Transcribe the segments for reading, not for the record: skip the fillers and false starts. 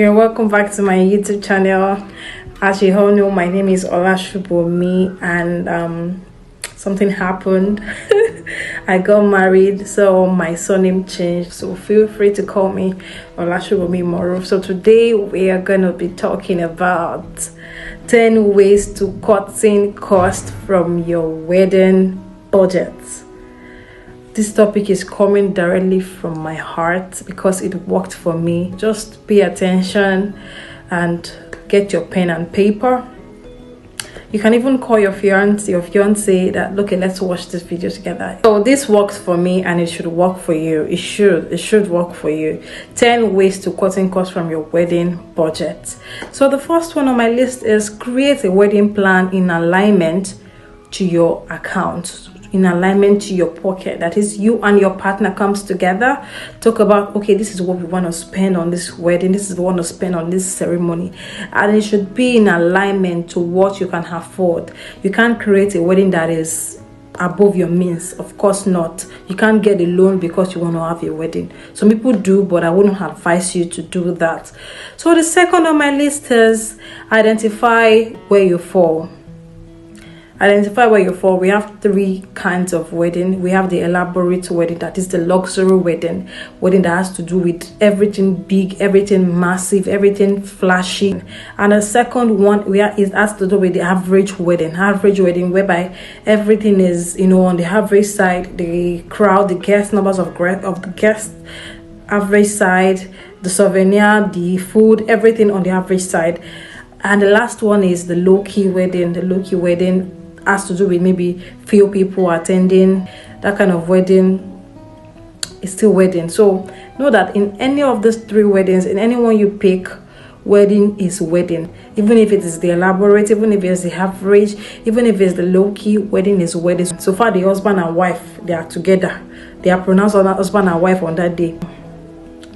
You're welcome back to my YouTube channel. As you all know, my name is Olasubomi, and something happened. I got married, so my surname changed. So feel free to call me Olasubomi Moro. So today we are gonna be talking about 10 ways to cutting cost from your wedding budget. This topic is coming directly from my heart because it worked for me. Just pay attention and get your pen and paper. You can even call your fiance that, okay, let's watch this video together. So this works for me and it should work for you. It should work for you. 10 ways to cutting costs from your wedding budget. So the first one on my list is create a wedding plan in alignment to your account, in alignment to your pocket. That is, you and your partner comes together, talk about, okay, this is what we want to spend on this wedding, this is what we want to spend on this ceremony, and it should be in alignment to what you can afford. You can't create a wedding that is above your means. Of course not. You can't get a loan because you want to have a wedding. Some people do, but I wouldn't advise you to do that. So the second on my list is identify where you fall. Identify where you fall. We have 3 kinds of wedding. We have the elaborate wedding, that is the luxury wedding that has to do with everything big, everything massive, everything flashy. And the second one it has to do with the average wedding whereby everything is, on the average side. The crowd, the guest numbers of the guests, average side, the souvenir, the food, everything on the average side. And the last one is the low-key wedding. The low-key wedding has to do with maybe few people attending. That kind of wedding is still wedding. So know that in any of these 3 weddings, in any one you pick, wedding is wedding. Even if it is the elaborate, even if it's the average, even if it's the low-key, wedding is wedding. So far, the husband and wife, they are together. They are pronounced husband and wife on that day.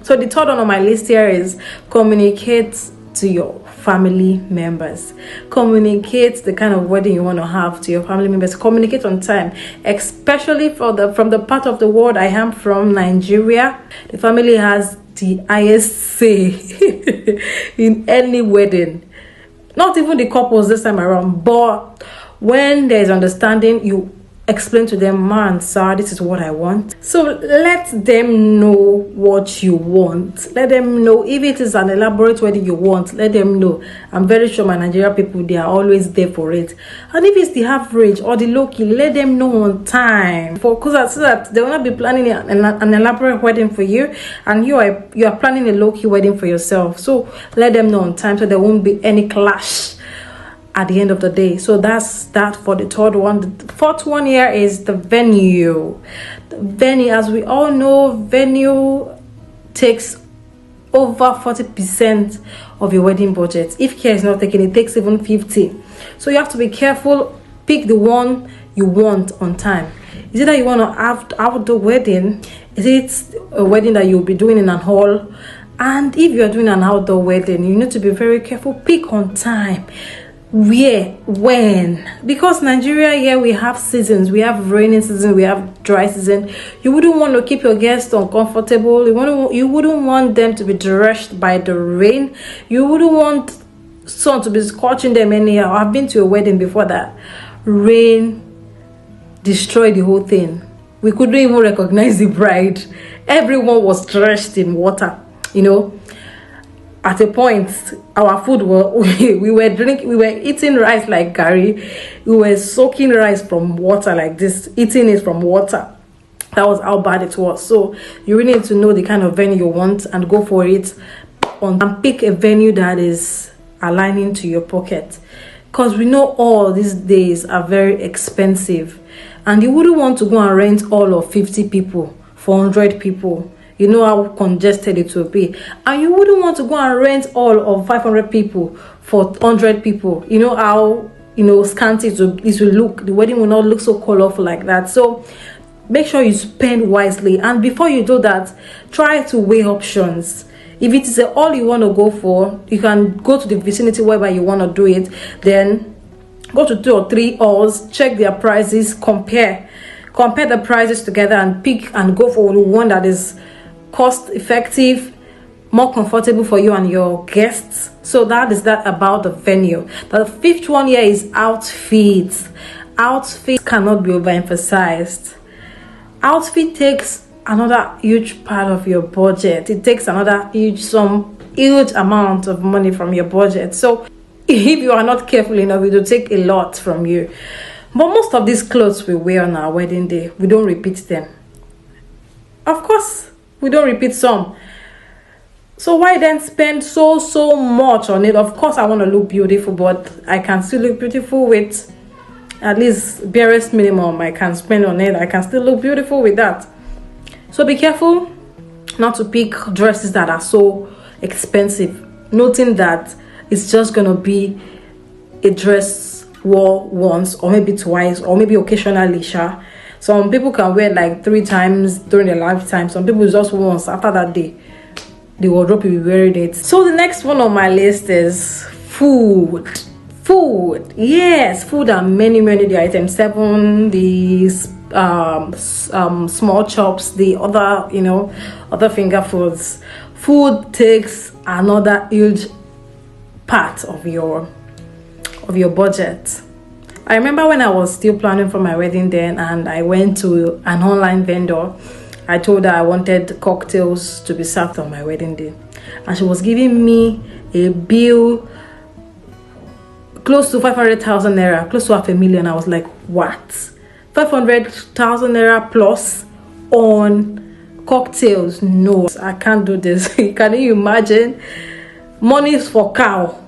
So the third one on my list here is communicate to your family members. Communicate the kind of wedding you want to have to your family members. Communicate on time, especially from the part of the world I am from, Nigeria. The family has the highest say in any wedding. Not even the couples this time around, but when there is understanding, you explain to them, man, sir, this is what I want. So let them know what you want. Let them know if it is an elaborate wedding you want. Let them know. I'm very sure my Nigerian people, they are always there for it. And if it's the average or the low-key, let them know on time, because so that they will not be planning an elaborate wedding for you, and you are planning a low-key wedding for yourself. So let them know on time so there won't be any clash at the end of the day. So that's that for the third one. The fourth one here is the venue. The venue, as we all know, venue takes over 40% of your wedding budget. If care is not taken, it takes even 50%. So you have to be careful. Pick the one you want on time. Is it that you want to have outdoor wedding? Is it a wedding that you'll be doing in a hall? And if you're doing an outdoor wedding, you need to be very careful. Pick on time. Where, when? Because Nigeria here, we have seasons. We have rainy season, we have dry season. You wouldn't want to keep your guests uncomfortable. You wouldn't want them to be drenched by the rain. You wouldn't want sun to be scorching them anyhow. I've been to a wedding before that rain destroyed the whole thing. We couldn't even recognize the bride. Everyone was drenched in water, At a point, our food we were eating rice like curry. We were soaking rice from water like this, eating it from water. That was how bad it was. So you really need to know the kind of venue you want and go for it, and pick a venue that is aligning to your pocket. Because we know all these days are very expensive, and you wouldn't want to go and rent all of 50 people for 100 people. You know how congested it will be. And you wouldn't want to go and rent all of 500 people for 100 people. You know how, scanty it will look. The wedding will not look so colorful like that. So make sure you spend wisely. And before you do that, try to weigh options. If it is all you want to go for, you can go to the vicinity wherever you want to do it. Then go to 2 or 3 halls, check their prices, compare the prices together, and pick and go for the one that is cost effective, more comfortable for you and your guests. So that is that about the venue. The fifth one here is outfits. Outfit cannot be overemphasized. Outfit takes another huge part of your budget. It takes another huge amount of money from your budget. So if you are not careful enough, it will take a lot from you. But most of these clothes we wear on our wedding day, we don't repeat them. Of course, we don't repeat some. So why then spend so much on it? Of course, I want to look beautiful, but I can still look beautiful with at least barest minimum I can spend on it. I can still look beautiful with that. So be careful not to pick dresses that are so expensive, noting that it's just gonna be a dress wore once or maybe twice or maybe occasionally. Some people can wear like 3 times during their lifetime. Some people just once. After that day, the wardrobe will be wearing it. So the next one on my list is food. Yes, food and many the items. 7, the small chops, the other finger foods. Food takes another huge part of your budget. I remember when I was still planning for my wedding then, and I went to an online vendor. I told her I wanted cocktails to be served on my wedding day, and she was giving me a bill close to 500,000 naira, close to 500,000. I was like, what? 500,000 naira plus on cocktails? No, I can't do this. Can you imagine? Money is for cow.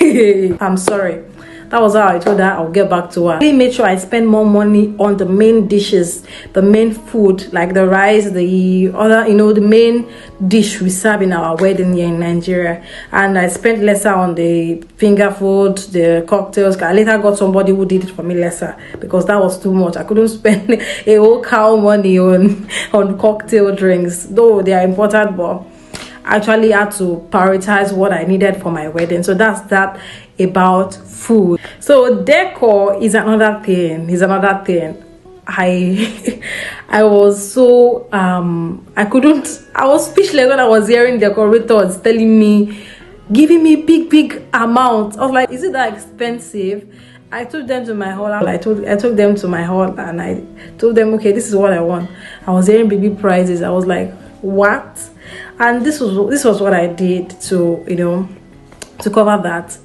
I'm sorry. That was how I told her I'll get back to her. I really made sure I spend more money on the main dishes, the main food, like the rice, the other, the main dish we serve in our wedding here in Nigeria. And I spent lesser on the finger food, the cocktails. I later got somebody who did it for me lesser because that was too much. I couldn't spend a whole cow money on cocktail drinks, though they are important, but I actually had to prioritize what I needed for my wedding. So that's that about food. So decor is another thing. I was so I was speechless when I was hearing decorators telling me, giving me big amounts. I was like, is it that expensive? I took them to my hall. I took them to my hall and I told them, okay, this is what I want. I was hearing big prices. I was like, what? And this was what I did to to cover that.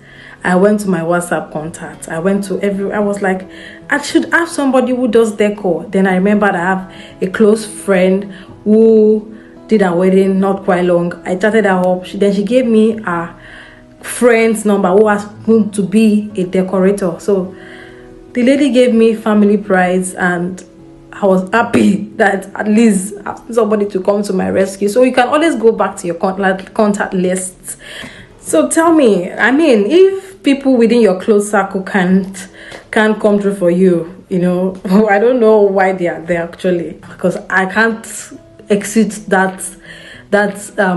I went to my WhatsApp contacts. I was like, I should have somebody who does decor. Then I remembered I have a close friend who did a wedding not quite long. I chatted her up. Then she gave me a friend's number who was going to be a decorator. So the lady gave me family prize, and I was happy that at least I have somebody to come to my rescue. So you can always go back to your contact lists. So tell me, I mean, if people within your close circle can't come through for you, I don't know why they are there actually, because I can't exceed that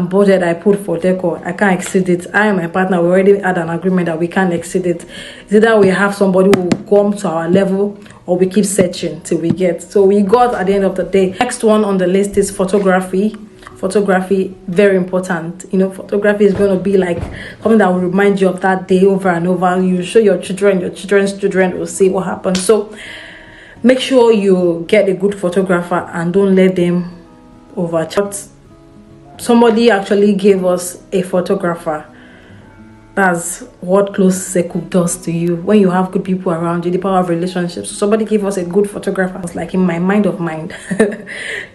budget I put for decor. I can't exceed it. I and my partner, we already had an agreement that we can't exceed it. It's either we have somebody who will come to our level or we keep searching till we get. So we got at the end of the day. Next one on the list is photography. Photography, very important. Photography is going to be like something that will remind you of that day over and over. You show your children, your children's children will see what happened. So make sure you get a good photographer and don't let them overcharge. Somebody actually gave us a photographer. That's what close circle does to you. When you have good people around you, the power of relationships. So somebody gave us a good photographer. I was like, in my mind of mind.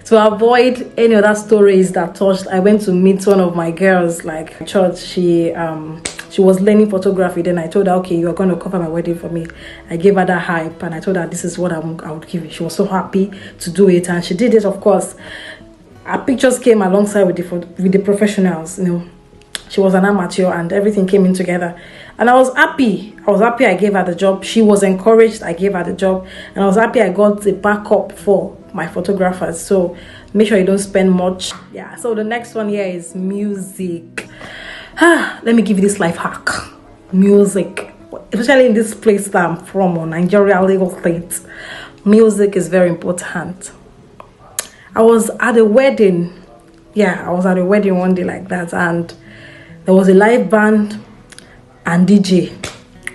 To avoid any other stories that touched, I went to meet one of my girls, like church. She was learning photography. Then I told her, okay, you're going to cover my wedding for me. I gave her that hype, and I told her this is what I would give you. She was so happy to do it, and she did it. Of course, our pictures came alongside with the professionals. She was an amateur, and everything came in together. And I was happy. I gave her the job. She was encouraged. I gave her the job. And I was happy I got the backup for my photographers. So make sure you don't spend much. Yeah. So the next one here is music. Let me give you this life hack. Music. Especially in this place that I'm from, Nigeria, Lagos State. Music is very important. I was at a wedding Yeah, I was at a wedding one day like that, and there was a live band and DJ.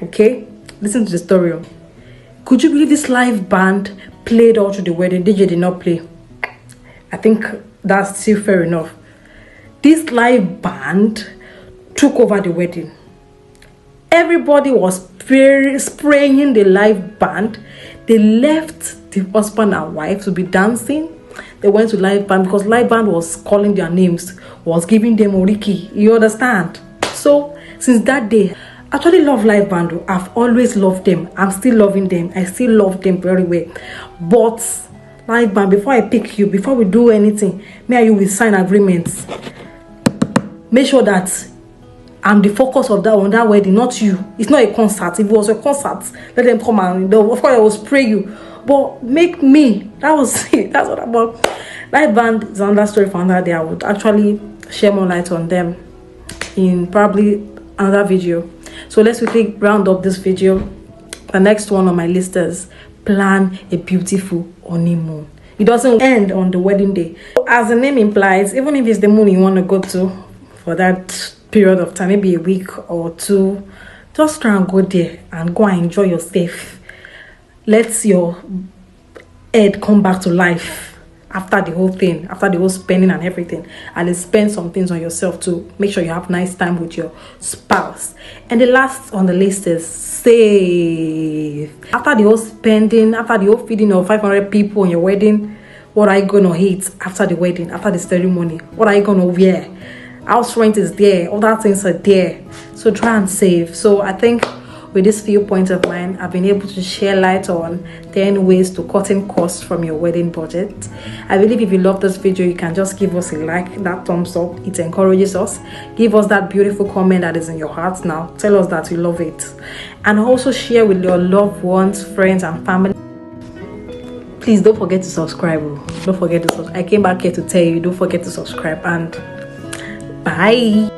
Okay, listen to the story. Could you believe this live band played all through the wedding? DJ did not play. I think that's still fair enough. This live band took over the wedding. Everybody was spraying the live band. They left the husband and wife to be dancing. They went to live band because live band was calling their names, was giving them oriki. You understand? So since that day, I actually love live band. I've always loved them. I'm still loving them. I still love them very well. But live band, before I pick you, before we do anything, me and you will sign agreements. Make sure that I'm the focus of that wedding, not you. It's not a concert. If it was a concert, let them come and of course I will spray you. But make me. That was it. That's what about. Live band is another story for another day. I would actually share more light on them in probably another video. So let's quickly round up this video. The next one on my list is plan a beautiful honeymoon. It doesn't end on the wedding day. As the name implies, even if it's the moon you want to go to for that period of time, maybe a week or two, just try and go there and go and enjoy yourself. Let your head come back to life after the whole thing, after the whole spending and everything. And spend some things on yourself to make sure you have nice time with your spouse. And the last on the list is save. After the whole spending, after the whole feeding of 500 people on your wedding, what are you gonna eat after the wedding, after the ceremony? What are you gonna wear? House rent is there, other things are there. So try and save. So I think with this few points of mine, I've been able to share light on 10 ways to cutting costs from your wedding budget. I believe if you love this video, you can just give us a like, that thumbs up. It encourages us. Give us that beautiful comment that is in your heart now. Tell us that you love it. And also share with your loved ones, friends and family. Please don't forget to subscribe. Don't forget to subscribe. I came back here to tell you, don't forget to subscribe. And bye.